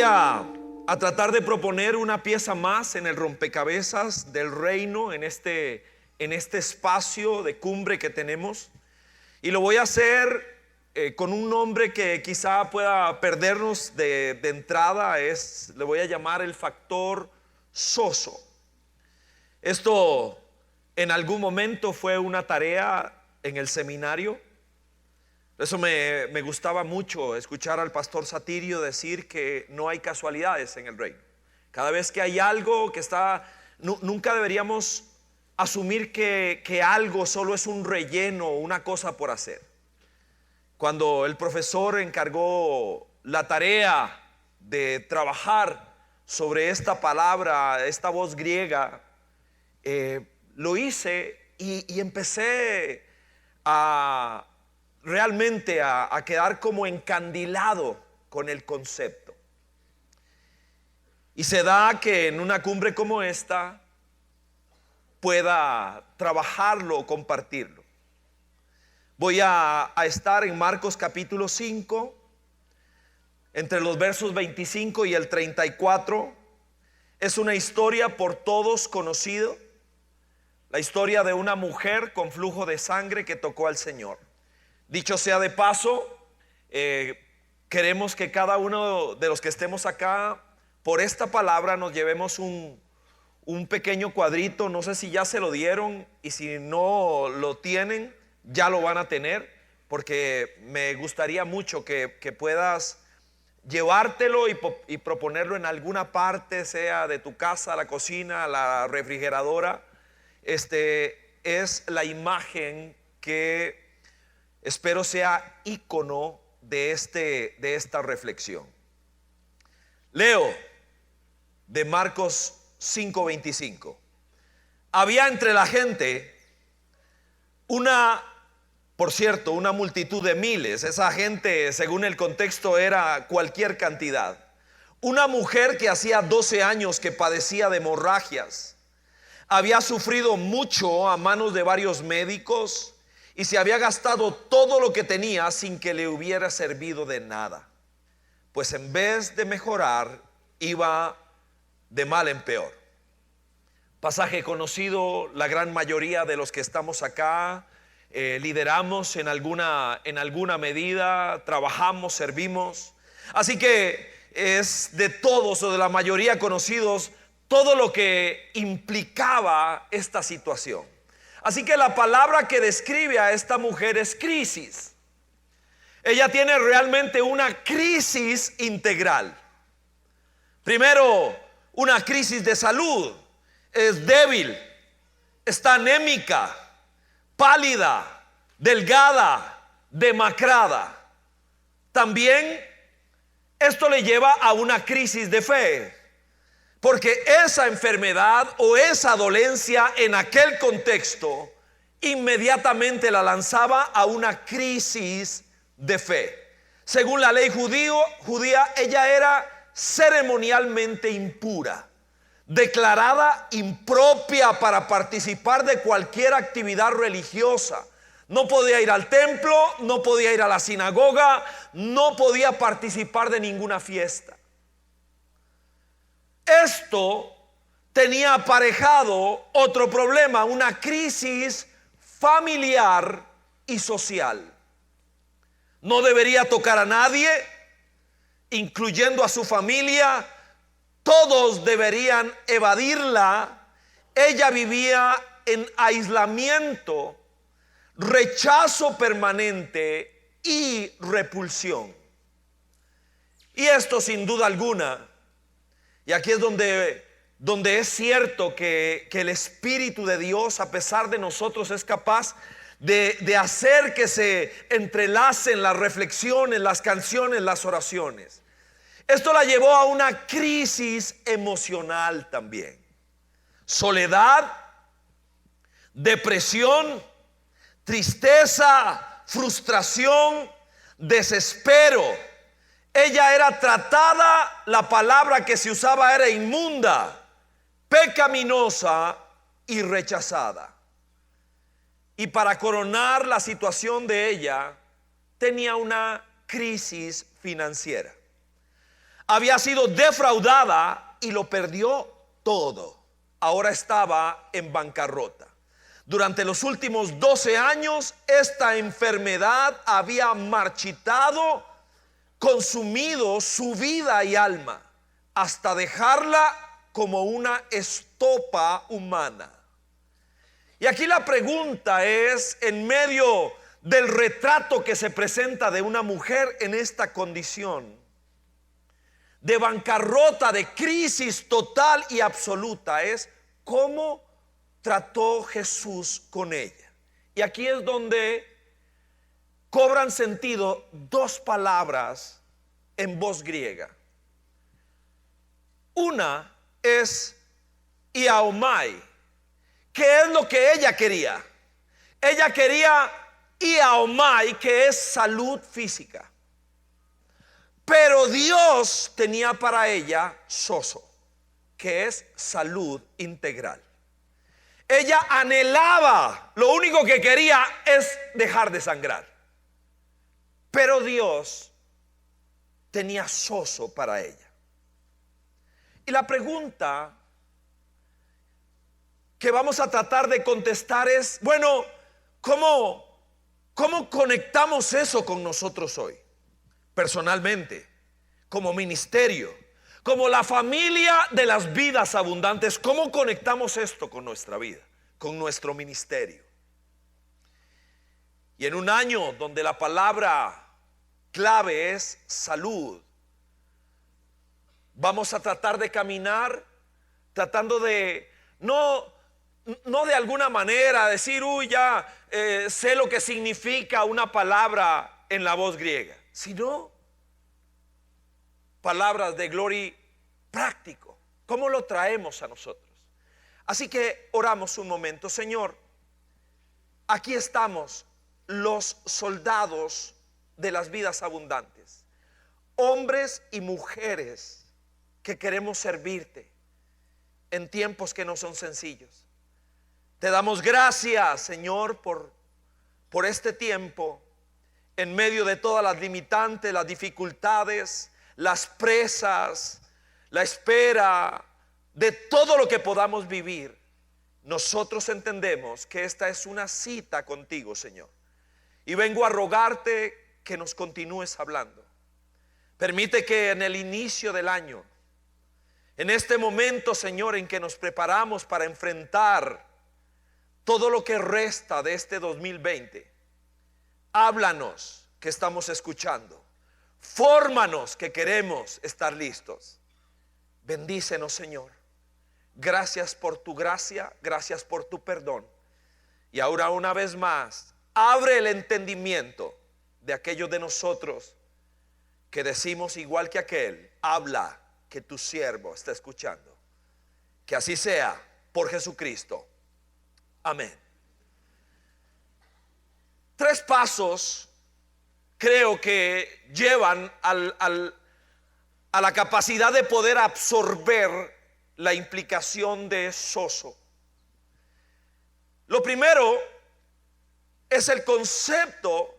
voy a tratar de proponer una pieza más en el rompecabezas del reino, en este espacio de cumbre que tenemos. Y lo voy a hacer con un nombre que quizá pueda perdernos de entrada. Le voy a llamar el factor soso. Esto en algún momento fue una tarea en el seminario. Eso me gustaba mucho escuchar al pastor Satirio decir que no hay casualidades en el reino. Cada vez que hay algo que está, nunca deberíamos asumir que algo solo es un relleno, una cosa por hacer. Cuando el profesor encargó la tarea de trabajar sobre esta palabra, esta voz griega, lo hice y empecé realmente a quedar como encandilado con el concepto. Y se da que en una cumbre como esta pueda trabajarlo o compartirlo. Voy a estar en Marcos capítulo 5, entre los versos 25 y el 34. Es una historia por todos conocida, la historia de una mujer con flujo de sangre que tocó al Señor. Dicho sea de paso, queremos que cada uno de los que estemos acá, por esta palabra nos llevemos un pequeño cuadrito. No sé si ya se lo dieron, y si no lo tienen, ya lo van a tener, porque me gustaría mucho que puedas llevártelo y proponerlo en alguna parte, sea de tu casa, la cocina, la refrigeradora. Es la imagen que espero sea ícono de esta reflexión. Leo de Marcos 5:25. Había entre la gente una multitud de miles. Esa gente, según el contexto, era cualquier cantidad. Una mujer que hacía 12 años que padecía de hemorragias. Había sufrido mucho a manos de varios médicos y se había gastado todo lo que tenía sin que le hubiera servido de nada. Pues en vez de mejorar, iba de mal en peor. Pasaje conocido, la gran mayoría de los que estamos acá lideramos en alguna medida, trabajamos, servimos. Así que es de todos o de la mayoría conocidos todo lo que implicaba esta situación. Así que la palabra que describe a esta mujer es crisis. Ella tiene realmente una crisis integral. Primero, una crisis de salud. Es débil, está anémica, pálida, delgada, demacrada. También esto le lleva a una crisis de fe, porque esa enfermedad o esa dolencia en aquel contexto inmediatamente la lanzaba a una crisis de fe. Según la ley judía, ella era ceremonialmente impura, declarada impropia para participar de cualquier actividad religiosa. No podía ir al templo, no podía ir a la sinagoga, no podía participar de ninguna fiesta. Esto tenía aparejado otro problema, una crisis familiar y social. No debería tocar a nadie, incluyendo a su familia. Todos deberían evadirla. Ella vivía en aislamiento, rechazo permanente y repulsión. Y esto sin duda alguna, y aquí es donde es cierto que el Espíritu de Dios, a pesar de nosotros, es capaz de hacer que se entrelacen las reflexiones, las canciones, las oraciones. Esto la llevó a una crisis emocional también. Soledad, depresión, tristeza, frustración, desespero. Ella era tratada, la palabra que se usaba era inmunda, pecaminosa y rechazada. Y para coronar la situación de ella, tenía una crisis financiera. había sido defraudada y lo perdió todo. Ahora estaba en bancarrota. Durante los últimos 12 años, esta enfermedad había marchitado, consumido su vida y alma, hasta dejarla como una estopa humana. Y aquí la pregunta es, en medio del retrato que se presenta de una mujer en esta condición de bancarrota, de crisis total y absoluta, es cómo trató Jesús con ella. Y aquí es donde cobran sentido dos palabras en voz griega. Una es iaomai, que es lo que ella quería. Ella quería iaomai, que es salud física. Pero Dios tenía para ella sozo, que es salud integral. Ella anhelaba, lo único que quería es dejar de sangrar. Pero Dios tenía sozo para ella. Y la pregunta que vamos a tratar de contestar es, bueno, ¿cómo conectamos eso con nosotros hoy? Personalmente, como ministerio, como la familia de las vidas abundantes, ¿cómo conectamos esto con nuestra vida, con nuestro ministerio? Y en un año donde la palabra clave es salud, vamos a tratar de caminar tratando de no de alguna manera decir, ya sé lo que significa una palabra en la voz griega, sino palabras de gloria práctico. ¿Cómo lo traemos a nosotros? Así que oramos un momento. Señor, aquí estamos los soldados de las vidas abundantes, hombres y mujeres que queremos servirte en tiempos que no son sencillos. Te damos gracias, Señor, por este tiempo, en medio de todas las limitantes, las dificultades, las presas, la espera, de todo lo que podamos vivir. Nosotros entendemos que esta es una cita contigo, Señor, y vengo a rogarte que nos continúes hablando. Permite que en el inicio del año, en este momento, Señor, en que nos preparamos para enfrentar todo lo que resta de este 2020, háblanos que estamos escuchando, fórmanos que queremos estar listos. Bendícenos, Señor. Gracias por tu gracia, gracias por tu perdón. Y ahora una vez más, abre el entendimiento de aquellos de nosotros que decimos igual que aquel, habla, que tu siervo está escuchando. Que así sea, por Jesucristo. Amén. 3 pasos creo que llevan a la capacidad de poder absorber la implicación de sozo. Lo primero es el concepto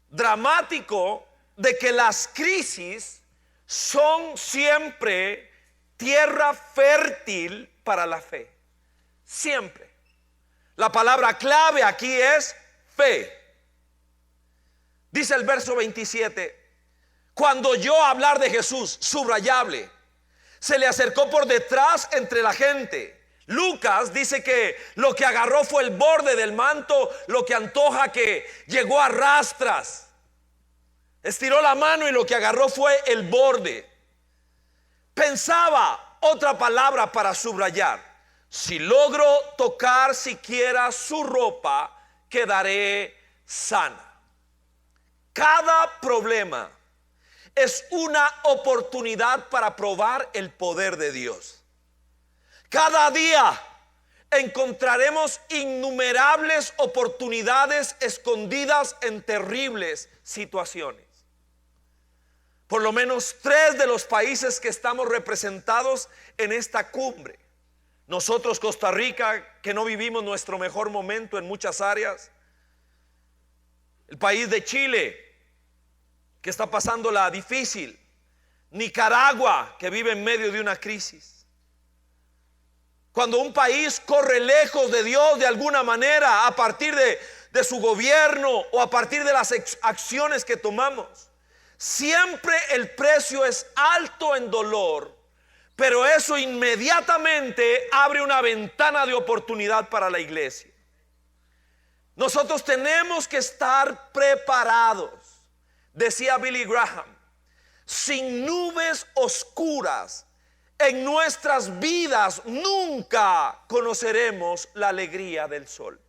dramático de que las crisis son siempre tierra fértil para la fe. Siempre. La palabra clave aquí es fe. Dice el verso 27: cuando oyó hablar de Jesús, subrayable, se le acercó por detrás entre la gente. Lucas dice que lo que agarró fue el borde del manto, lo que antoja que llegó a rastras. Estiró la mano y lo que agarró fue el borde. Pensaba, otra palabra para subrayar: si logro tocar siquiera su ropa, quedaré sana. Cada problema es una oportunidad para probar el poder de Dios. Cada día encontraremos innumerables oportunidades escondidas en terribles situaciones. Por lo menos 3 de los países que estamos representados en esta cumbre, nosotros, Costa Rica, que no vivimos nuestro mejor momento en muchas áreas, el país de Chile, que está pasándola difícil, Nicaragua, que vive en medio de una crisis. Cuando un país corre lejos de Dios de alguna manera, a partir de su gobierno o a partir de las acciones que tomamos, siempre el precio es alto en dolor, pero eso inmediatamente abre una ventana de oportunidad para la iglesia. Nosotros tenemos que estar preparados, decía Billy Graham. Sin nubes oscuras en nuestras vidas nunca conoceremos la alegría del sol.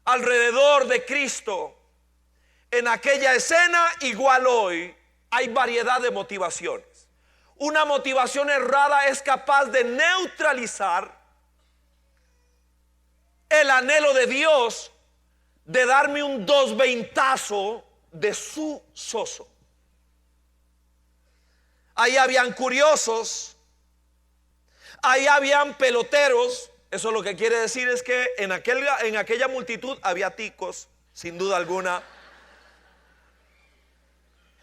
Alrededor de Cristo, en aquella escena, igual hoy, hay variedad de motivaciones. Una motivación errada es capaz de neutralizar el anhelo de Dios de darme un dosveintazo de su soso. Ahí habían curiosos, ahí habían peloteros. Eso lo que quiere decir es que en aquella multitud había ticos, sin duda alguna.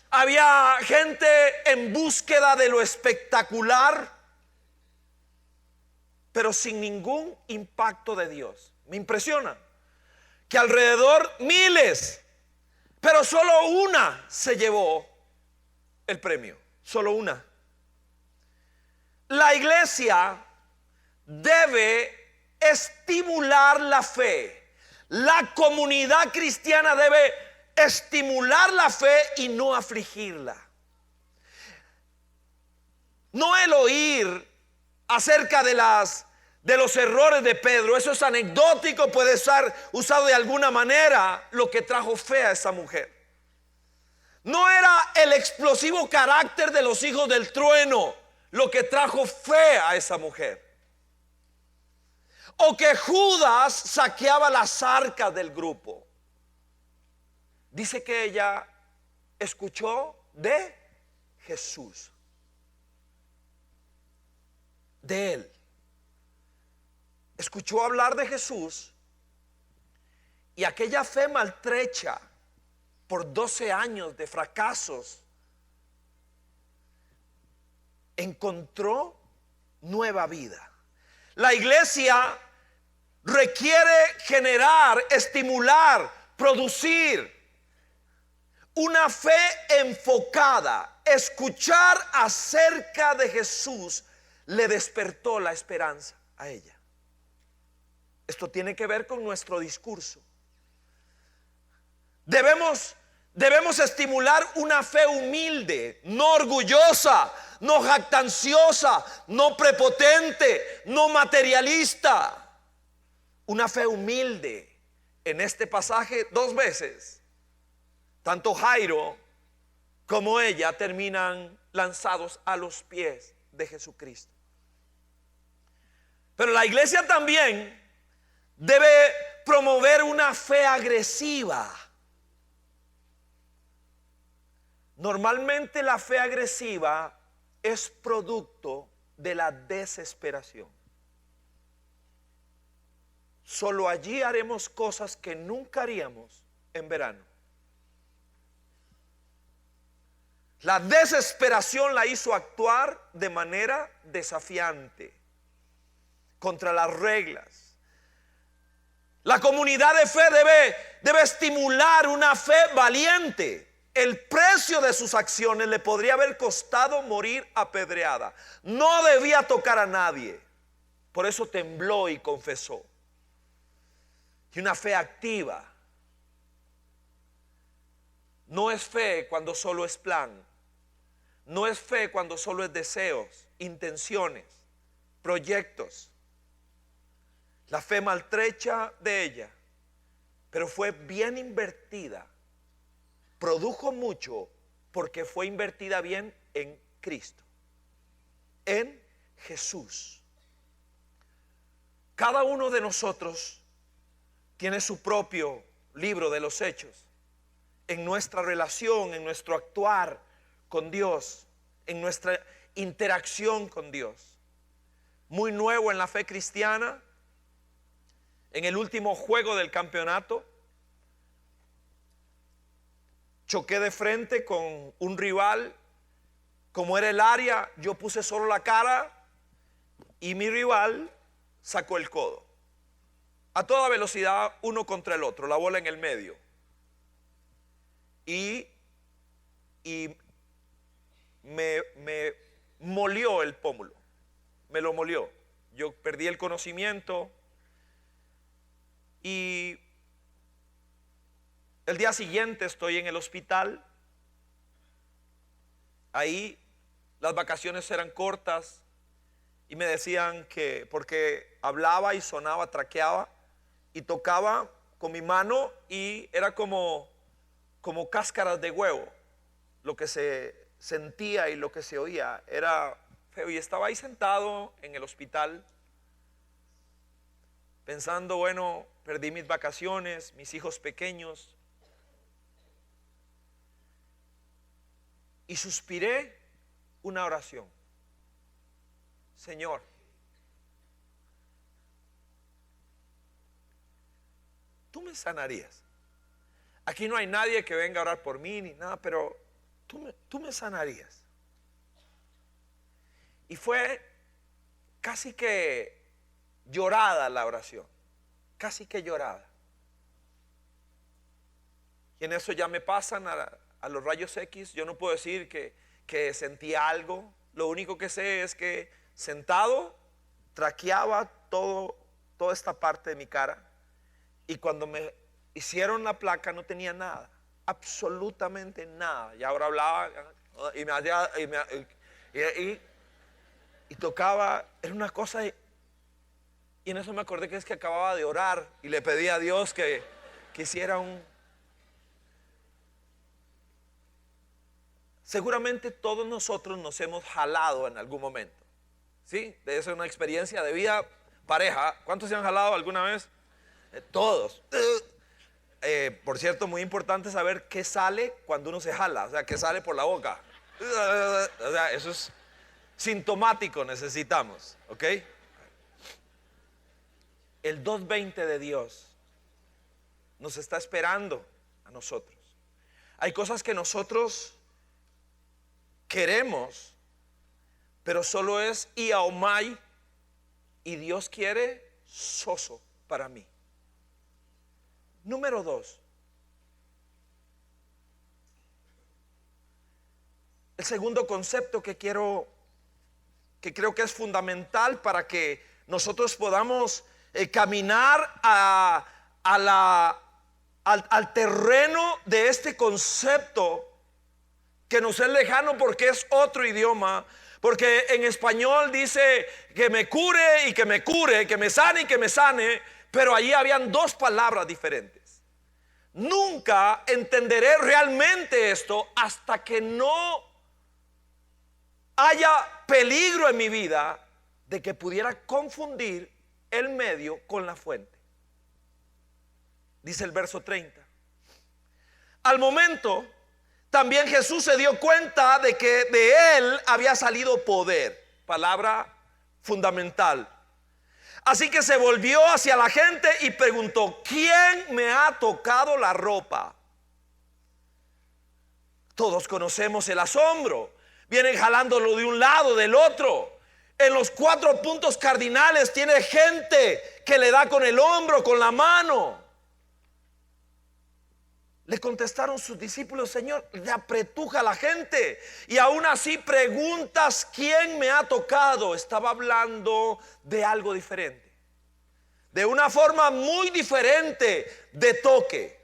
Había gente en búsqueda de lo espectacular, pero sin ningún impacto de Dios. Me impresiona que alrededor miles, pero solo una se llevó el premio, solo una. La iglesia debe estimular la fe. La comunidad cristiana debe estimular la fe y no afligirla. No el oír acerca de los errores de Pedro, eso es anecdótico, puede ser usado de alguna manera. Lo que trajo fe a esa mujer no era el explosivo carácter de los hijos del trueno lo que trajo fe a esa mujer, o que Judas saqueaba las arcas del grupo. Dice que ella escuchó de Jesús, de él. Escuchó hablar de Jesús, y aquella fe maltrecha por 12 años de fracasos encontró nueva vida. La iglesia requiere generar, estimular, producir una fe enfocada. Escuchar acerca de Jesús le despertó la esperanza a ella. Esto tiene que ver con nuestro discurso. Debemos estimular una fe humilde, no orgullosa, no jactanciosa, no prepotente, no materialista. Una fe humilde. En este pasaje 2 veces, tanto Jairo como ella terminan lanzados a los pies de Jesucristo. Pero la iglesia también debe promover una fe agresiva. Normalmente la fe agresiva es producto de la desesperación. Solo allí haremos cosas que nunca haríamos en verano. La desesperación la hizo actuar de manera desafiante contra las reglas. La comunidad de fe debe estimular una fe valiente. El precio de sus acciones le podría haber costado morir apedreada. No debía tocar a nadie. Por eso tembló y confesó. Y una fe activa. No es fe cuando solo es plan. No es fe cuando solo es deseos, intenciones, proyectos. La fe maltrecha de ella, pero fue bien invertida. Produjo mucho porque fue invertida bien en Cristo, en Jesús. Cada uno de nosotros tiene su propio libro de los hechos. En nuestra relación, en nuestro actuar con Dios, en nuestra interacción con Dios. Muy nuevo en la fe cristiana, en el último juego del campeonato, choqué de frente con un rival. Como era el área, yo puse solo la cara y mi rival sacó el codo. A toda velocidad, uno contra el otro, la bola en el medio. Y me molió el pómulo. Me lo molió. Yo perdí el conocimiento. Y el día siguiente estoy en el hospital. Ahí las vacaciones eran cortas y me decían que porque hablaba y sonaba, traqueaba y tocaba con mi mano y era como cáscaras de huevo. Lo que se sentía y lo que se oía era feo. Y estaba ahí sentado en el hospital pensando, bueno, perdí mis vacaciones, mis hijos pequeños. Y suspiré una oración. Señor, tú me sanarías. Aquí no hay nadie que venga a orar por mí ni nada, pero tú me sanarías. Y fue casi que llorada la oración, casi que llorada. Y en eso ya me pasan a los rayos X. Yo no puedo decir que sentí algo. Lo único que sé es que sentado traqueaba toda esta parte de mi cara. Y cuando me hicieron la placa no tenía nada, absolutamente nada. Y ahora hablaba y tocaba, era una cosa. Y en eso me acordé que es que acababa de orar y le pedí a Dios que hiciera Seguramente todos nosotros nos hemos jalado en algún momento, ¿sí? Debe ser una experiencia de vida pareja. ¿Cuántos se han jalado alguna vez? Todos. Por cierto, muy importante saber qué sale cuando uno se jala, o sea, qué sale por la boca. O sea, eso es sintomático, necesitamos, ¿ok? El 220 de Dios nos está esperando a nosotros. Hay cosas que nosotros queremos, pero solo es iaomai, y Dios quiere soso para mí. Número 2. El segundo concepto que creo que es fundamental para que nosotros podamos caminar al terreno de este concepto que nos es lejano porque es otro idioma. Porque en español dice que me cure y que me cure, que me sane y que me sane, pero allí habían dos palabras diferentes. Nunca entenderé realmente esto hasta que no haya peligro en mi vida de que pudiera confundir el medio con la fuente. Dice el verso 30. Al momento, también Jesús se dio cuenta de que de él había salido poder. Palabra fundamental. Así que se volvió hacia la gente y preguntó: ¿quién me ha tocado la ropa? Todos conocemos el asombro. Vienen jalándolo de un lado, del otro. En los 4 puntos cardinales tiene gente que le da con el hombro, con la mano. Le contestaron sus discípulos: Señor, le apretuja a la gente y aún así preguntas quién me ha tocado. Estaba hablando de algo diferente, de una forma muy diferente de toque.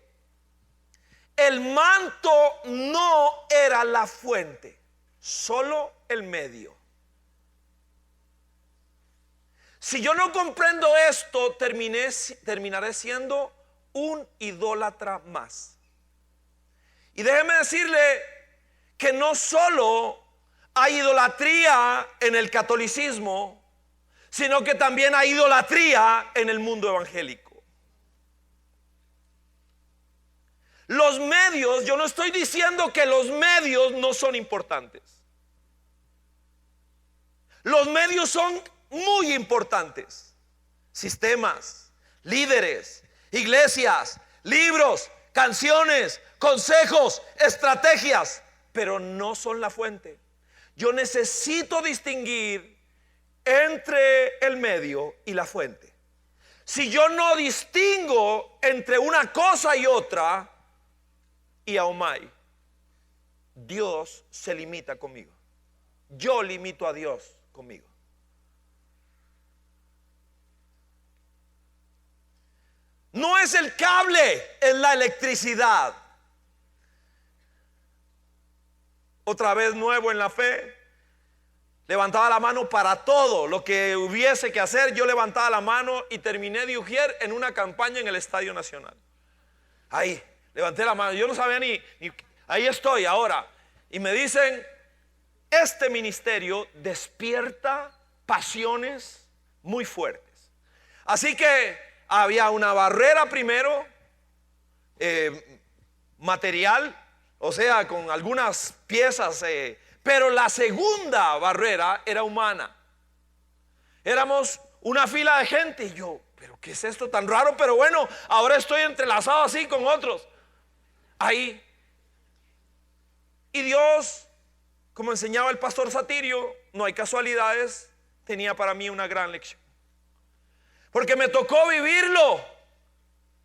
El manto no era la fuente, solo el medio. Si yo no comprendo esto, terminaré siendo un idólatra más. Y déjeme decirle que no solo hay idolatría en el catolicismo, sino que también hay idolatría en el mundo evangélico. Los medios, yo no estoy diciendo que los medios no son importantes. Los medios son muy importantes. Sistemas, líderes, iglesias, libros, canciones, consejos, estrategias, pero no son la fuente. Yo necesito distinguir entre el medio y la fuente. Si yo no distingo entre una cosa y otra, y aumai, Dios se limita conmigo. Yo limito a Dios conmigo. No es el cable, es la electricidad. Otra vez nuevo en la fe, levantaba la mano para todo lo que hubiese que hacer. Yo levantaba la mano y terminé de ujier en una campaña en el Estadio Nacional. Ahí, levanté la mano. Yo no sabía ni ahí estoy ahora. Y me dicen, este ministerio despierta pasiones muy fuertes. Así que había una barrera primero, material, o sea, con algunas piezas, pero la segunda barrera era humana. Éramos una fila de gente y yo, pero ¿qué es esto tan raro? Pero bueno, ahora estoy entrelazado así con otros. Ahí. Y Dios, como enseñaba el pastor Satirio, no hay casualidades, tenía para mí una gran lección. Porque me tocó vivirlo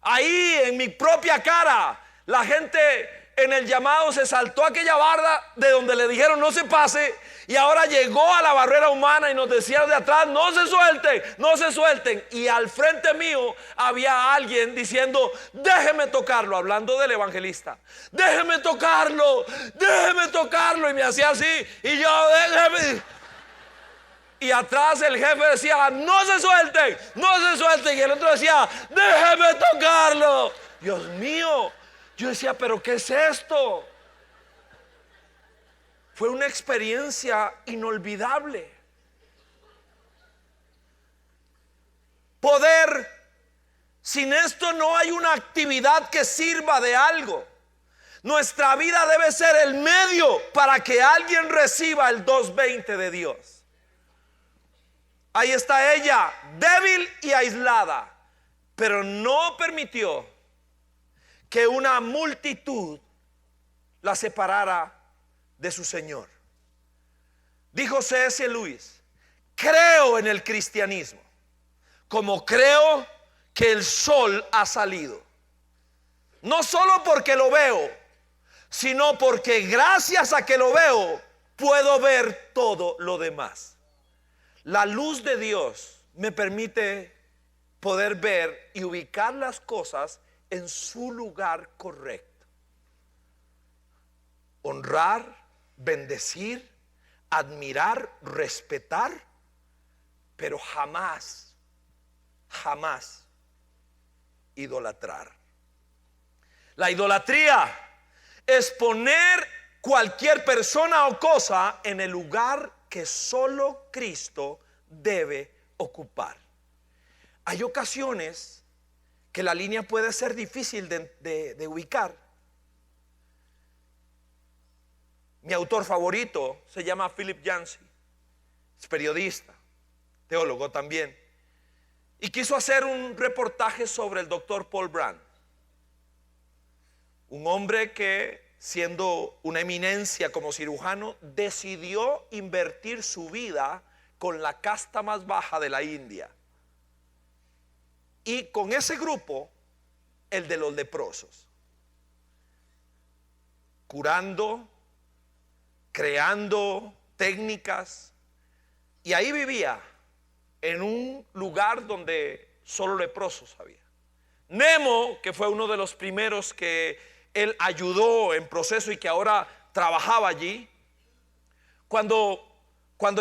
ahí en mi propia cara. La gente en el llamado se saltó aquella barda de donde le dijeron no se pase, y ahora llegó a la barrera humana y nos decía de atrás, no se suelten, no se suelten. Y al frente mío había alguien diciendo, déjeme tocarlo, hablando del evangelista, déjeme tocarlo, déjeme tocarlo. Y me hacía así, y yo, déjeme. Y atrás el jefe decía, no se suelten, no se suelten. Y el otro decía, déjeme tocarlo. Dios mío, yo decía, pero ¿qué es esto? Fue una experiencia inolvidable. Poder, sin esto no hay una actividad que sirva de algo. Nuestra vida debe ser el medio para que alguien reciba el 220 de Dios. Ahí está ella, débil y aislada, pero no permitió que una multitud la separara de su Señor. Dijo C.S. Lewis, creo en el cristianismo como creo que el sol ha salido. No solo porque lo veo, sino porque gracias a que lo veo, puedo ver todo lo demás. La luz de Dios me permite poder ver y ubicar las cosas en su lugar correcto. Honrar, bendecir, admirar, respetar, pero jamás, jamás idolatrar. La idolatría es poner cualquier persona o cosa en el lugar que solo Cristo debe ocupar. Hay ocasiones que la línea puede ser difícil de ubicar. Mi autor favorito se llama Philip Yancey, es periodista, teólogo también, y quiso hacer un reportaje sobre el doctor Paul Brand, un hombre que, siendo una eminencia como cirujano, decidió invertir su vida con la casta más baja de la India, y con ese grupo, el de los leprosos, curando, creando técnicas, y ahí vivía en un lugar donde solo leprosos había. Nemo, que fue uno de los primeros que él ayudó en proceso y que ahora trabajaba allí, cuando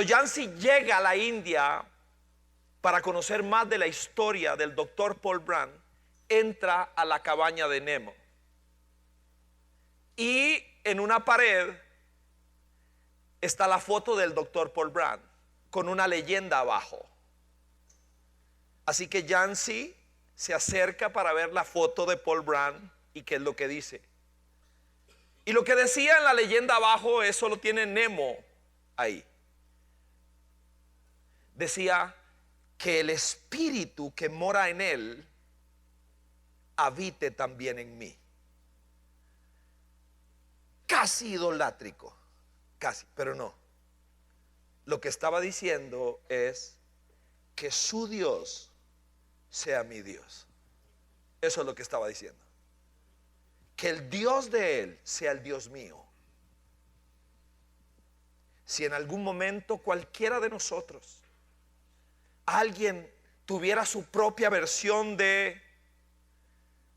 Yancey llega a la India para conocer más de la historia del doctor Paul Brand, entra a la cabaña de Nemo, y en una pared está la foto del doctor Paul Brand con una leyenda abajo. Así que Yancey se acerca para ver la foto de Paul Brand y qué es lo que dice. Y lo que decía en la leyenda abajo, eso lo tiene Nemo ahí. Decía que el espíritu que mora en él habite también en mí. casi idolátrico, casi, pero no. Lo que estaba diciendo es que su Dios sea mi Dios. Eso es lo que estaba diciendo. Que el Dios de él sea el Dios mío. Si en algún momento cualquiera de nosotros, alguien tuviera su propia versión de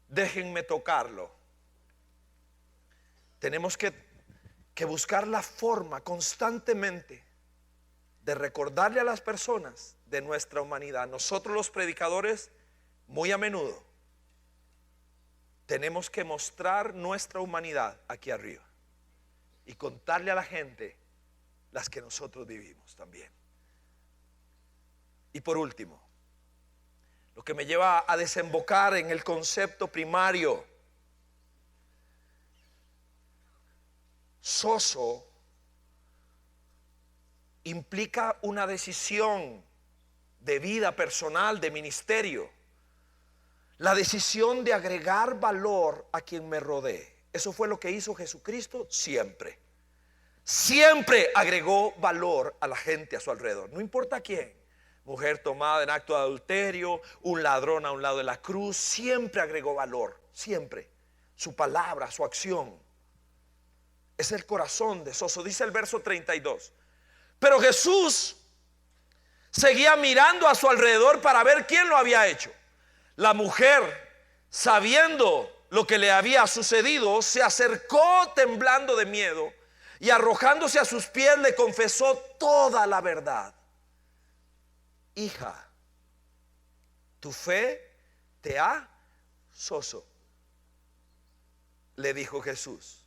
déjenme tocarlo, tenemos que buscar la forma constantemente de recordarle a las personas de nuestra humanidad. Nosotros los predicadores muy a menudo tenemos que mostrar nuestra humanidad aquí arriba y contarle a la gente las que nosotros vivimos también. Y por último, lo que me lleva a desembocar en el concepto primario, soso implica una decisión de vida personal, de ministerio. La decisión de agregar valor a quien me rodee. Eso fue lo que hizo Jesucristo siempre. Siempre agregó valor a la gente a su alrededor, no importa quién. Mujer tomada en acto de adulterio, un ladrón a un lado de la cruz, siempre agregó valor, siempre. Su palabra, su acción. Es el corazón de Soso. Dice el verso 32. Pero Jesús seguía mirando a su alrededor para ver quién lo había hecho. La mujer, sabiendo lo que le había sucedido, se acercó temblando de miedo y arrojándose a sus pies le confesó toda la verdad. Hija, tu fe te ha Soso, le dijo Jesús.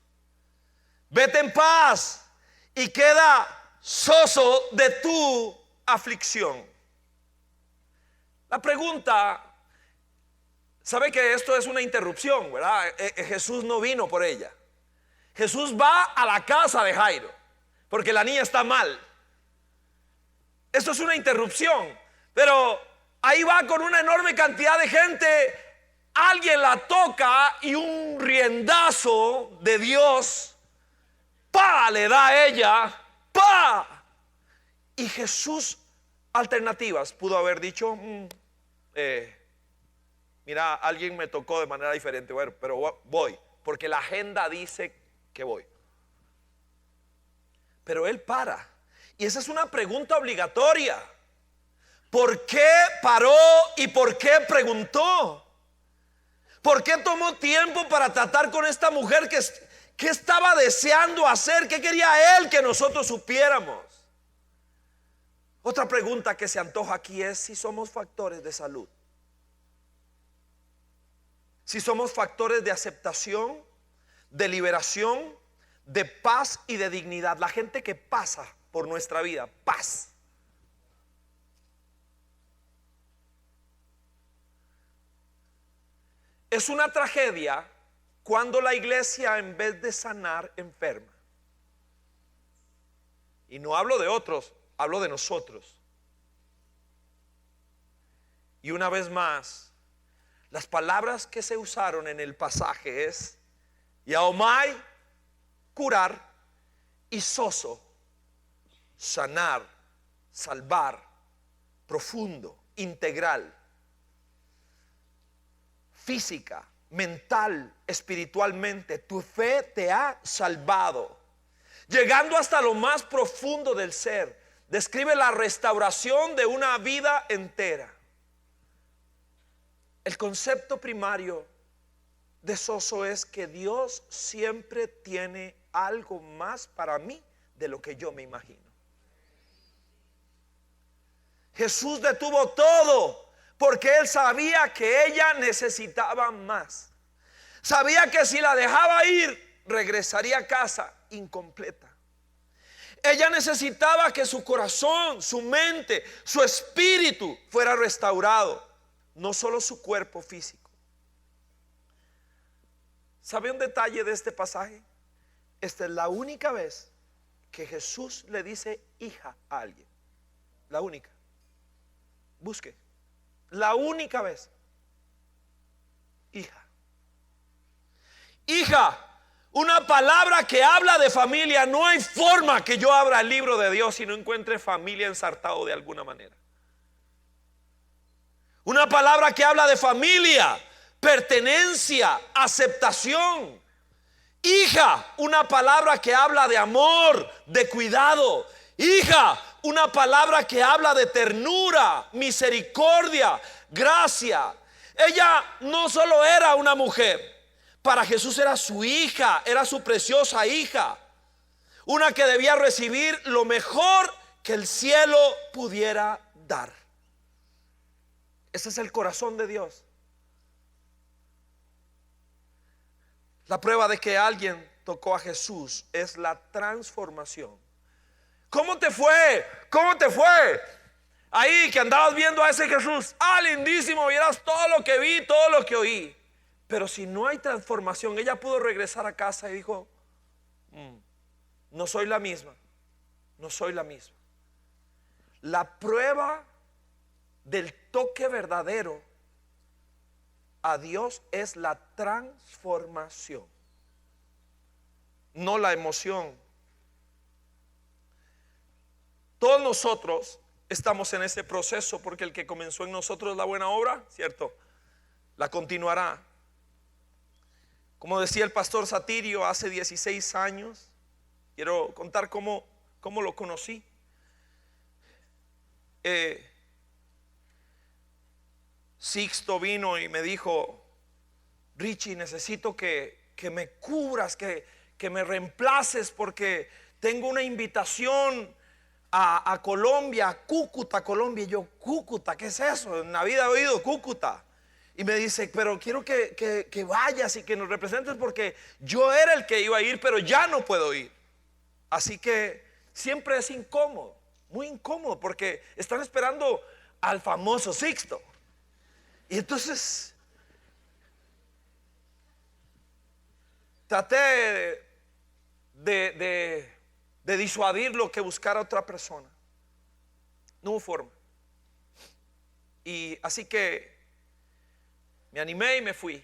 Vete en paz y queda soso de tu aflicción. La pregunta, sabe que esto es una interrupción, ¿verdad? Jesús no vino por ella. Jesús va a la casa de Jairo porque la niña está mal. Esto es una interrupción, pero ahí va con una enorme cantidad de gente. Alguien la toca y un riendazo de Dios, ¡pa!, le da a ella, ¡pa! Y Jesús, alternativas, pudo haber dicho, mira, alguien me tocó de manera diferente, bueno, pero voy, porque la agenda dice que voy. Pero él para. Y esa es una pregunta obligatoria. ¿Por qué paró y por qué preguntó? ¿Por qué tomó tiempo para tratar con esta mujer que estaba deseando hacer? ¿Qué quería él que nosotros supiéramos? Otra pregunta que se antoja aquí es si somos factores de salud. Si somos factores de aceptación, de liberación, de paz y de dignidad. La gente que pasa por nuestra vida, paz. Es una tragedia cuando la iglesia, en vez de sanar, enferma. Y no hablo de otros, hablo de nosotros. Y una vez más, las palabras que se usaron en el pasaje es yaomai, curar, y soso, sanar, salvar, profundo, integral, física, mental, espiritualmente. Tu fe te ha salvado, llegando hasta lo más profundo del ser. Describe la restauración de una vida entera. El concepto primario de Soso es que Dios siempre tiene algo más para mí de lo que yo me imagino. Jesús detuvo todo porque él sabía que ella necesitaba más. Sabía que si la dejaba ir, regresaría a casa incompleta. Ella necesitaba que su corazón, su mente, su espíritu fuera restaurado, no solo su cuerpo físico. ¿Sabe un detalle de este pasaje? Esta es la única vez que Jesús le dice hija a alguien. La única. Busque. La única vez. Hija. Hija, Una palabra que habla de familia. No hay forma que yo abra el libro de Dios y no encuentre familia ensartado de alguna manera. Una palabra que habla de familia, pertenencia, aceptación. Hija, una palabra que habla de amor, de cuidado. Hija, una palabra que habla de ternura, misericordia, gracia. Ella no solo era una mujer, para Jesús era su hija, era su preciosa hija. Una que debía recibir lo mejor que el cielo pudiera dar. Ese es el corazón de Dios. La prueba de que alguien tocó a Jesús es la transformación. ¿Cómo te fue? ¿Cómo te fue? Ahí que andabas viendo a ese Jesús. Ah, lindísimo, vieras todo lo que vi, todo lo que oí. Pero si no hay transformación, ella pudo regresar a casa y dijo, no soy la misma. No soy la misma. La prueba del toque verdadero a Dios es la transformación, no la emoción. Todos nosotros estamos en ese proceso, porque el que comenzó en nosotros la buena obra, ¿cierto?, la continuará. Como decía el pastor Satirio hace 16 años, quiero contar cómo lo conocí. Sixto vino y me dijo, Richie, necesito que me cubras, que me reemplaces, porque tengo una invitación a Colombia, a Cúcuta, Colombia. Y yo, Cúcuta, ¿qué es eso? En la vida he oído Cúcuta. Y me dice, pero quiero que vayas y que nos representes, porque yo era el que iba a ir, pero ya no puedo ir. Así que siempre es incómodo, muy incómodo, porque están esperando al famoso Sixto. Y entonces traté de disuadirlo, que buscara a otra persona. No hubo forma. Y así que me animé y me fui.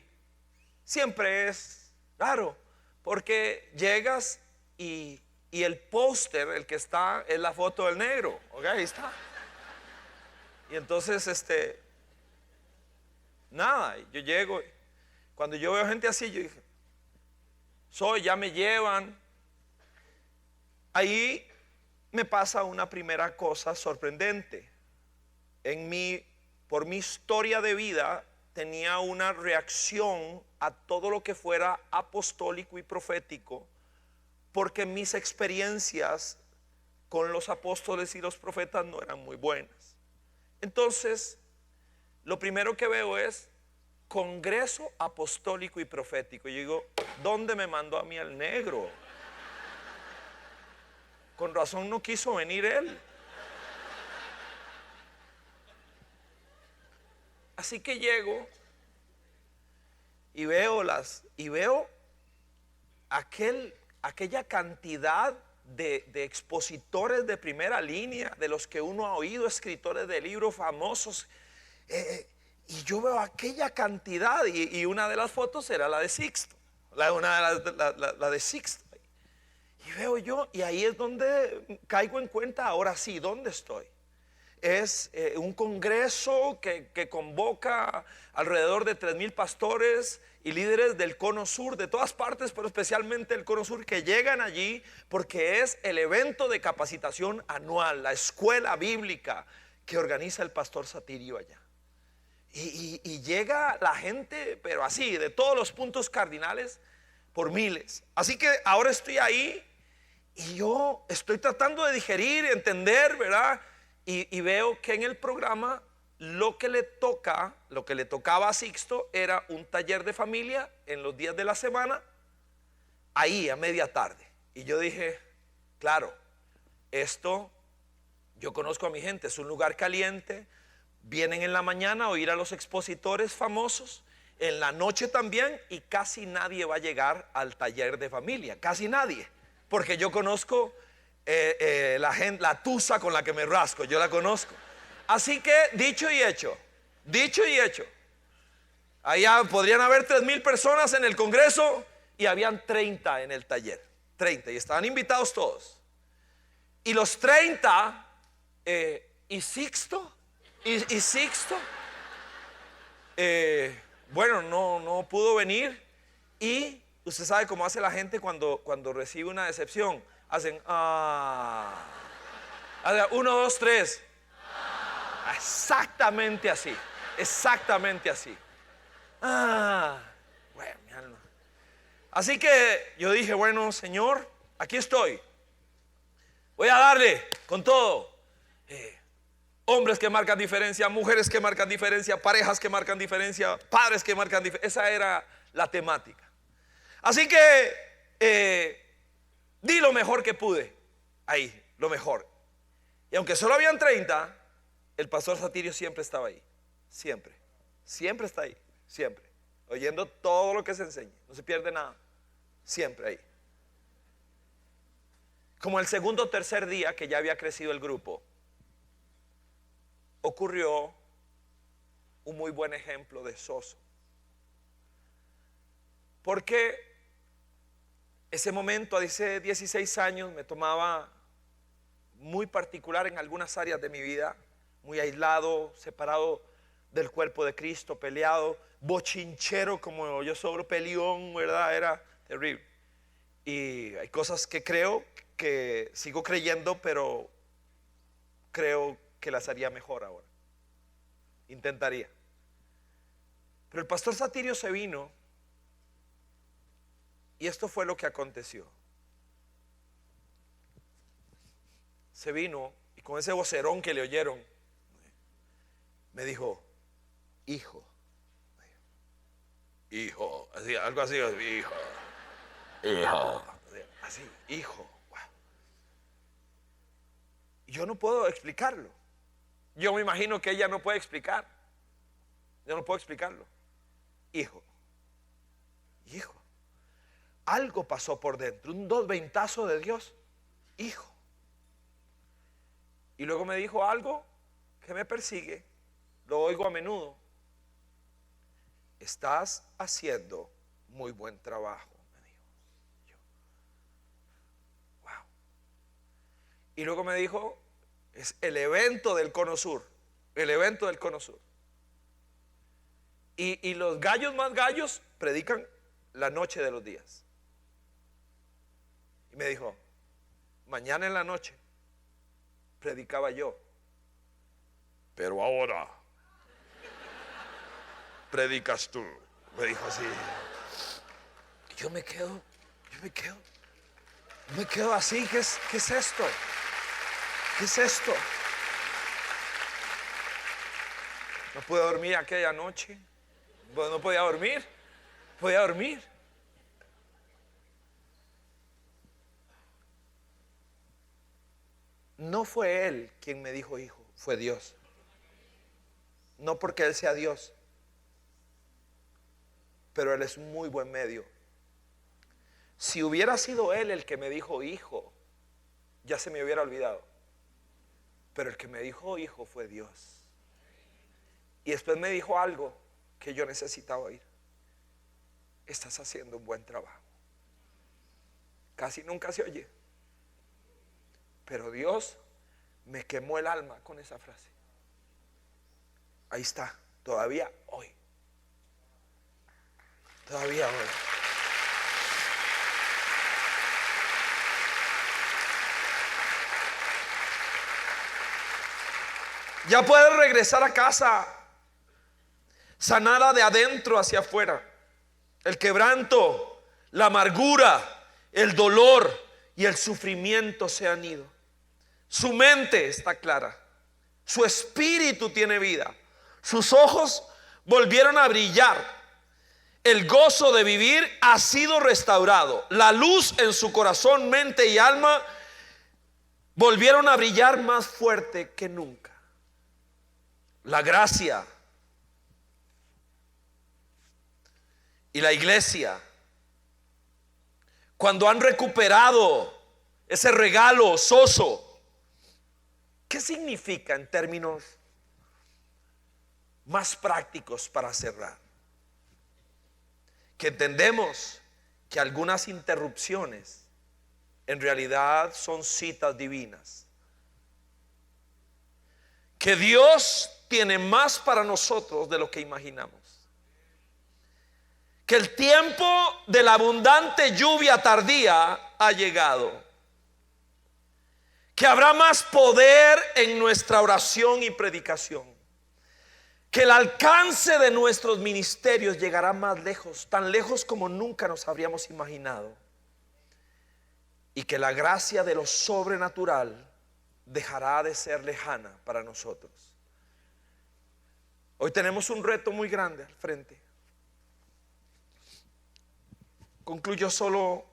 Siempre es raro, porque llegas y el póster, el que está, es la foto del negro. ¿Ok? Ahí está. Y entonces nada, yo llego. Cuando yo veo gente así, yo dije, ya me llevan. Ahí me pasa una primera cosa sorprendente. Por mi historia de vida, tenía una reacción a todo lo que fuera apostólico y profético, porque mis experiencias con los apóstoles y los profetas no eran muy buenas. Entonces, lo primero que veo es Congreso Apostólico y Profético. Y yo digo, ¿dónde me mandó a mí el negro? Con razón no quiso venir él. Así que llego y veo aquella cantidad de expositores de primera línea, de los que uno ha oído, escritores de libros famosos. Y yo veo aquella cantidad, y una de las fotos era la de Sixto, la de Sixto. Y veo yo, y ahí es donde caigo en cuenta, ahora sí, ¿dónde estoy? Es un congreso que convoca alrededor de 3,000 pastores y líderes del cono sur, de todas partes, pero especialmente el cono sur, que llegan allí porque es el evento de capacitación anual, la escuela bíblica que organiza el pastor Satirio allá. Y llega la gente, pero así, de todos los puntos cardinales, por miles. Así que ahora estoy ahí y yo estoy tratando de digerir, entender, ¿verdad? Y veo que en el programa lo que le tocaba a Sixto era un taller de familia en los días de la semana, ahí a media tarde. Y yo dije, claro, esto, yo conozco a mi gente, es un lugar caliente. Vienen en la mañana a oír a los expositores famosos, en la noche también, y casi nadie va a llegar al taller de familia, casi nadie, porque yo conozco la tusa con la que me rasco, yo la conozco. Así que dicho y hecho, allá podrían haber 3,000 personas en el congreso, y habían 30 en el taller, 30, y estaban invitados todos. Y los 30, y Sixto, bueno, no pudo venir. Y usted sabe cómo hace la gente cuando recibe una decepción. Hacen, uno, dos, tres. Exactamente así, exactamente así. Bueno, mi alma. Así que yo dije, bueno, Señor, aquí estoy. Voy a darle con todo. Hombres que marcan diferencia, mujeres que marcan diferencia, parejas que marcan diferencia, padres que marcan diferencia. Esa era la temática. Así que di lo mejor que pude. Ahí, lo mejor. Y aunque solo habían 30, el pastor Satirio siempre estaba ahí. Siempre. Siempre está ahí. Siempre. Oyendo todo lo que se enseña. No se pierde nada. Siempre ahí. Como el segundo o tercer día que ya había crecido el grupo, ocurrió un muy buen ejemplo de soso. Porque ese momento, hace 16 años, me tomaba muy particular en algunas áreas de mi vida, muy aislado, separado del cuerpo de Cristo, peleado, bochinchero como yo soy, peleón, ¿verdad? Era terrible. Y hay cosas que creo que sigo creyendo, pero creo que las haría mejor ahora. Intentaría. Pero el pastor Satirio se vino, y esto fue lo que aconteció. Se vino y con ese vocerón que le oyeron, me dijo, hijo, así, algo así, hijo, así, hijo. Wow. Yo no puedo explicarlo. Yo me imagino que ella no puede explicar. Yo no puedo explicarlo. Hijo. Algo pasó por dentro, un ventazo de Dios. Hijo. Y luego me dijo algo que me persigue, lo oigo a menudo. Estás haciendo muy buen trabajo, me dijo. Wow. Y luego me dijo, es el evento del Cono Sur, el evento del Cono Sur. Y los gallos más gallos predican la noche de los días. Y me dijo, mañana en la noche predicaba yo, pero ahora predicas tú. Me dijo así. Yo me quedo así. ¿Qué es esto? ¿Qué es esto? No pude dormir aquella noche. No podía dormir. No fue él quien me dijo hijo, fue Dios. No porque él sea Dios, pero él es un muy buen medio. Si hubiera sido él el que me dijo hijo, ya se me hubiera olvidado. Pero el que me dijo hijo fue Dios. Y después me dijo algo que yo necesitaba oír. Estás haciendo un buen trabajo. Casi nunca se oye, pero Dios me quemó el alma con esa frase. Ahí está, todavía hoy. Todavía hoy. Ya puedes regresar a casa sanada de adentro hacia afuera. El quebranto, la amargura, el dolor y el sufrimiento se han ido. Su mente está clara. Su espíritu tiene vida. Sus ojos volvieron a brillar. El gozo de vivir ha sido restaurado. La luz en su corazón, mente y alma volvieron a brillar más fuerte que nunca. La gracia y la iglesia, cuando han recuperado ese regalo soso, ¿qué significa en términos más prácticos para cerrar? Que entendemos que algunas interrupciones en realidad son citas divinas. Que Dios tiene más para nosotros de lo que imaginamos. Que el tiempo de la abundante lluvia tardía ha llegado. Que habrá más poder en nuestra oración y predicación. Que el alcance de nuestros ministerios llegará más lejos, tan lejos como nunca nos habríamos imaginado. Y que la gracia de lo sobrenatural dejará de ser lejana para nosotros. Hoy tenemos un reto muy grande al frente. Concluyo solo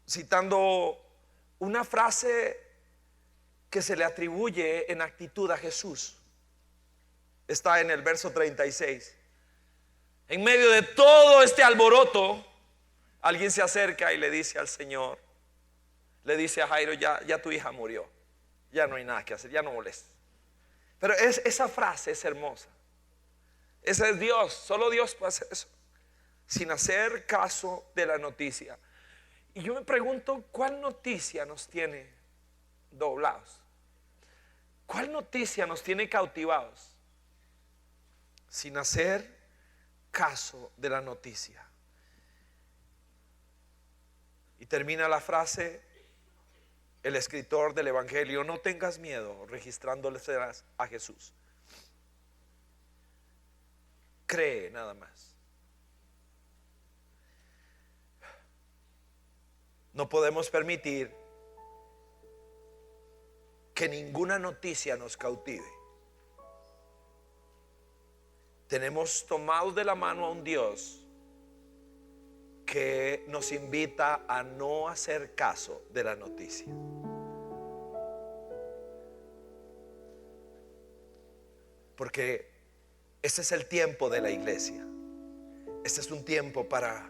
citando una frase que se le atribuye en actitud a Jesús. Está en el verso 36. En medio de todo este alboroto, alguien se acerca y le dice al Señor, le dice a Jairo: ya tu hija murió, ya no hay nada que hacer, ya no molestes. Pero esa frase es hermosa. Ese es Dios, solo Dios puede hacer eso, sin hacer caso de la noticia. Y yo me pregunto, ¿cuál noticia nos tiene doblados? ¿Cuál noticia nos tiene cautivados? Sin hacer caso de la noticia. Y termina la frase el escritor del Evangelio: no tengas miedo, registrándoles a Jesús. Cree nada más. No podemos permitir que ninguna noticia nos cautive. Tenemos tomados de la mano a un Dios que nos invita a no hacer caso de la noticia. Porque ese es el tiempo de la iglesia. Este es un tiempo para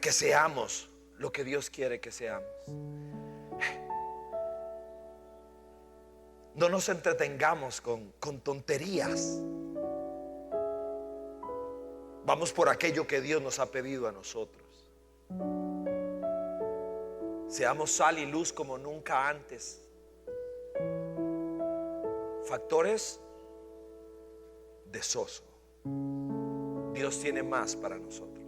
que seamos lo que Dios quiere que seamos. No nos entretengamos con tonterías. Vamos por aquello que Dios nos ha pedido a nosotros. Seamos sal y luz como nunca antes. Factores de soso. Dios tiene más para nosotros.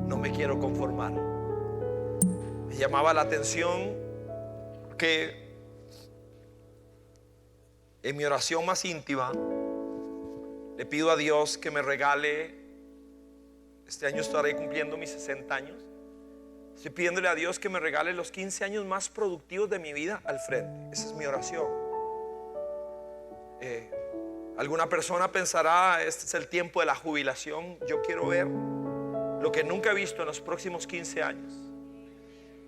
No me quiero conformar. Me llamaba la atención que en mi oración más íntima le pido a Dios que me regale. Este año estaré cumpliendo mis 60 años. Estoy pidiéndole a Dios que me regale los 15 años más productivos de mi vida al frente. Esa es mi oración. Alguna persona pensará: este es el tiempo de la jubilación. Yo quiero ver lo que nunca he visto en los próximos 15 años.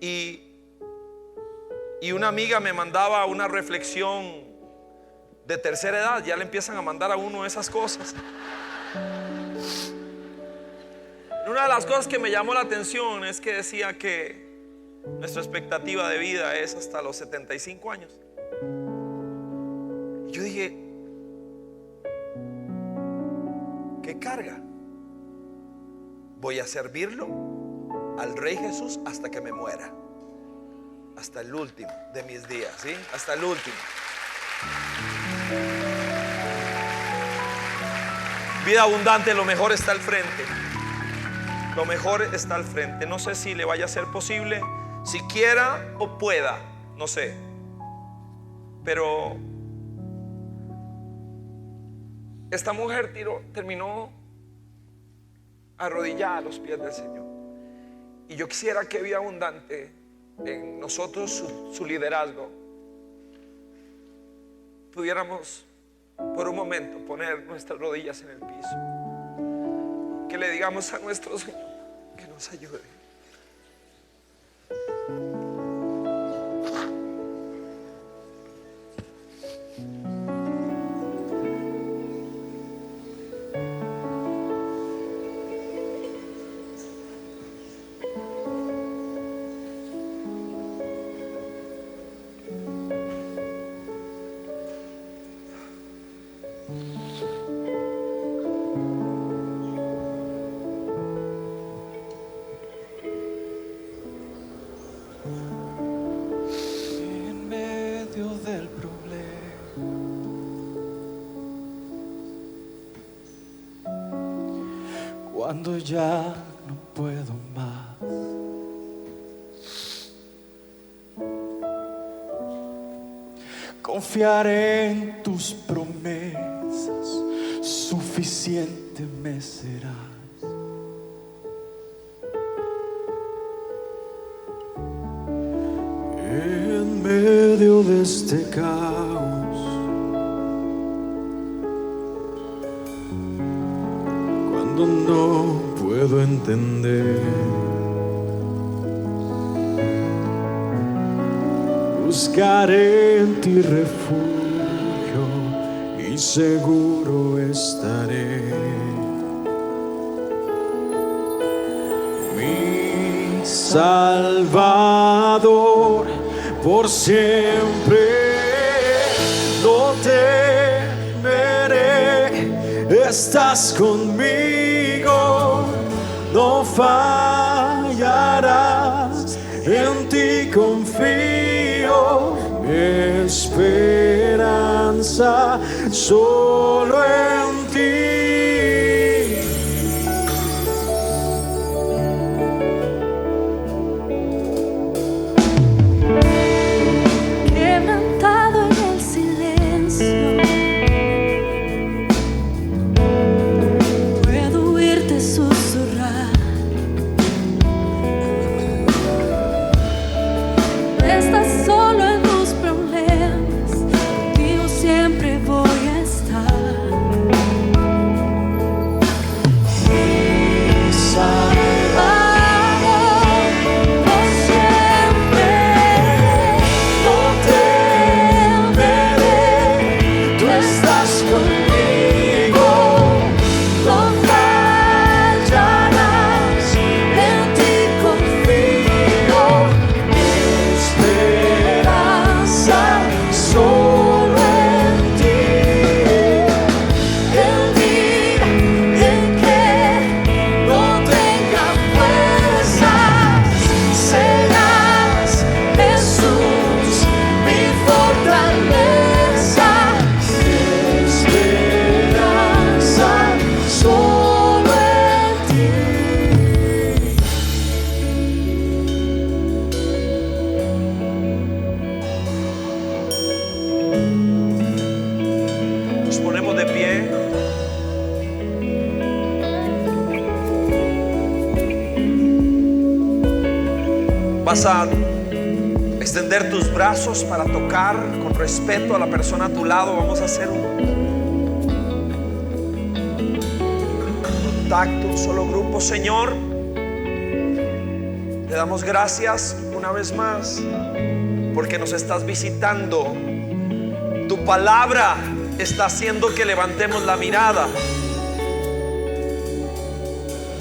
Y una amiga me mandaba una reflexión de tercera edad. Ya le empiezan a mandar a uno esas cosas. Una de las cosas que me llamó la atención es que decía que nuestra expectativa de vida es hasta los 75 años. Y yo dije: ¿qué carga? Voy a servirlo al Rey Jesús hasta que me muera, hasta el último de mis días, ¿sí? Hasta el último. Vida abundante, lo mejor está al frente. Lo mejor está al frente. No sé si le vaya a ser posible, si quiera o pueda, no sé. Pero esta mujer terminó arrodillada a los pies del Señor. Y yo quisiera que Vida Abundante, en nosotros su liderazgo, pudiéramos por un momento poner nuestras rodillas en el piso. Que le digamos a nuestro Señor que nos ayude. En medio del problema, cuando ya no puedo más, confiaré en tus promesas, suficiente me serás. En medio de este caos, cuando no puedo entender, buscaré en ti refugio y seguro estaré. Mi Salvador, por siempre no temeré, estás conmigo, no fallarás, en ti confío, mi esperanza solo en ti. Vas a extender tus brazos para tocar con respeto a la persona a tu lado. Vamos a hacer un contacto, un solo grupo. Señor, te damos gracias una vez más porque nos estás visitando. Tu palabra está haciendo que levantemos la mirada.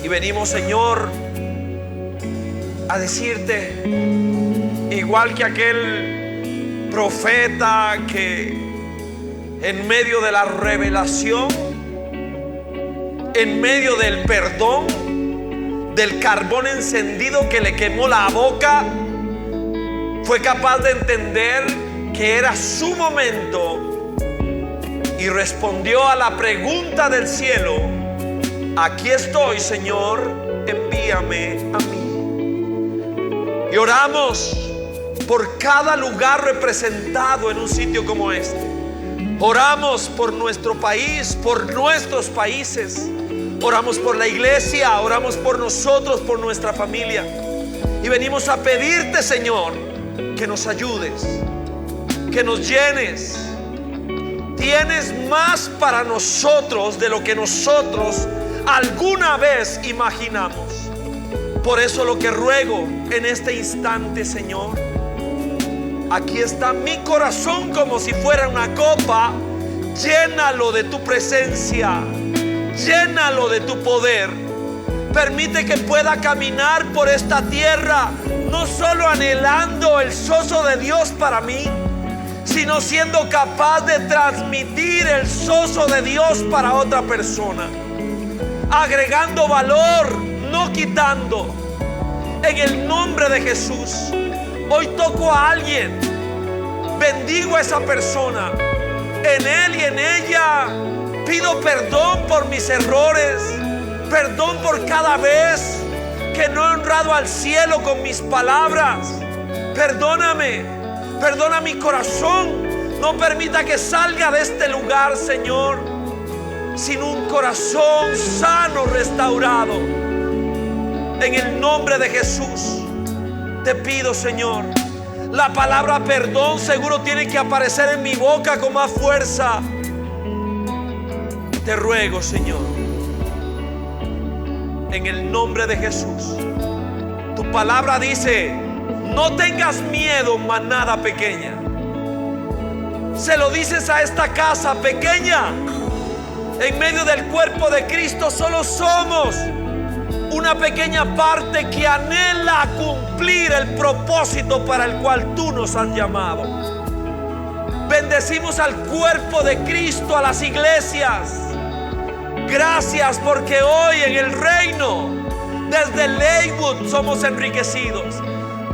Y venimos, Señor, a decirte, igual que aquel profeta que en medio de la revelación, en medio del perdón, del carbón encendido que le quemó la boca, fue capaz de entender que era su momento y respondió a la pregunta del cielo: aquí estoy, Señor, envíame a mí. Y oramos por cada lugar representado en un sitio como este. Oramos por nuestro país, por nuestros países. Oramos por la iglesia, oramos por nosotros, por nuestra familia. Y venimos a pedirte, Señor, que nos ayudes, que nos llenes. Tienes más para nosotros de lo que nosotros alguna vez imaginamos. Por eso lo que ruego en este instante, Señor, aquí está mi corazón como si fuera una copa. Llénalo de tu presencia, llénalo de tu poder. Permite que pueda caminar por esta tierra, no solo anhelando el sozo de Dios para mí, sino siendo capaz de transmitir el sozo de Dios para otra persona, agregando valor, no quitando. En el nombre de Jesús, Hoy toco a alguien, bendigo a esa persona. En él y en ella pido perdón por mis errores, perdón por cada vez que no he honrado al cielo con mis palabras. Perdóname, perdona mi corazón. No permita que salga de este lugar, Señor, sin un corazón sano, restaurado. En el nombre de Jesús te pido, Señor, la palabra perdón seguro tiene que aparecer en mi boca con más fuerza. Te ruego, Señor, en el nombre de Jesús. Tu palabra dice: no tengas miedo, manada pequeña. Se lo dices a esta casa pequeña. En medio del cuerpo de Cristo solo somos una pequeña parte que anhela cumplir el propósito para el cual tú nos has llamado. Bendecimos al cuerpo de Cristo, a las iglesias. Gracias porque hoy en el reino, desde Leywood somos enriquecidos.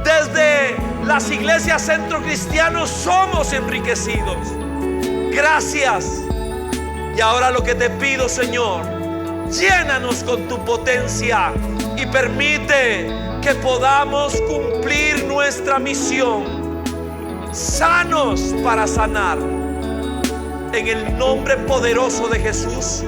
Desde las iglesias Centro Cristiano somos enriquecidos. Gracias. Y ahora lo que te pido, Señor, llénanos con tu potencia y permite que podamos cumplir nuestra misión, sanos para sanar. En el nombre poderoso de Jesús,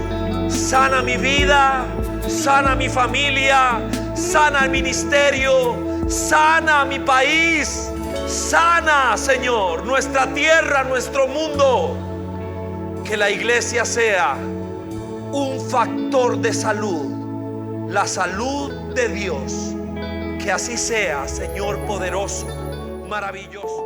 sana mi vida, sana mi familia, sana el ministerio, sana mi país, sana, Señor, nuestra tierra, nuestro mundo. Que la iglesia sea un factor de salud, la salud de Dios. Que así sea, Señor poderoso, maravilloso.